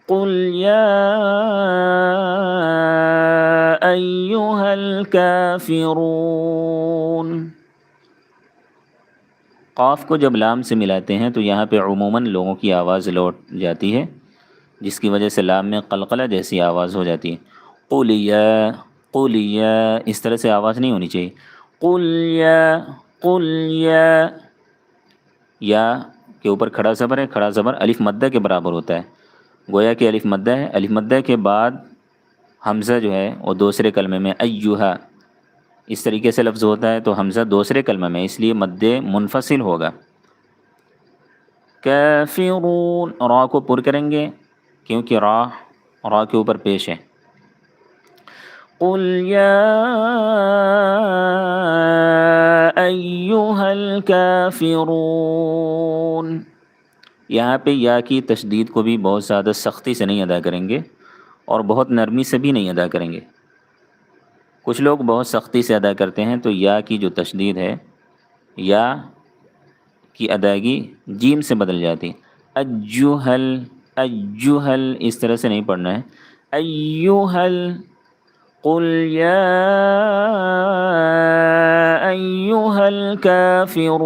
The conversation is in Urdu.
قل یا ایہا الکافرون۔ قاف کو جب لام سے ملاتے ہیں تو یہاں پہ عموماً لوگوں کی آواز لوٹ جاتی ہے، جس کی وجہ سے لام میں قلقلہ جیسی آواز ہو جاتی ہے۔ قل یا، قل یا، اس طرح سے آواز نہیں ہونی چاہیے۔ قل یا، قل یا کے اوپر کھڑا زبر ہے، کھڑا زبر الف مدہ کے برابر ہوتا ہے، گویا کہ الف مدہ ہے، الف مدہ کے بعد حمزہ جو ہے وہ دوسرے کلمے میں ایہا اس طریقے سے لفظ ہوتا ہے، تو حمزہ دوسرے کلمہ میں، اس لیے مد منفصل ہوگا۔ کافرون، را کو پر کریں گے کیونکہ را کے اوپر پیش ہے۔ قل یا ایہا الکافرون، یہاں پہ یا کی تشدید کو بھی بہت زیادہ سختی سے نہیں ادا کریں گے اور بہت نرمی سے بھی نہیں ادا کریں گے۔ کچھ لوگ بہت سختی سے ادا کرتے ہیں، تو یا کی جو تشدید ہے، یا کی ادائیگی جیم سے بدل جاتی۔ اجوہل، اجوہل اس طرح سے نہیں پڑھنا ہے۔ ایوہل، قل یا ایہا الکافرون۔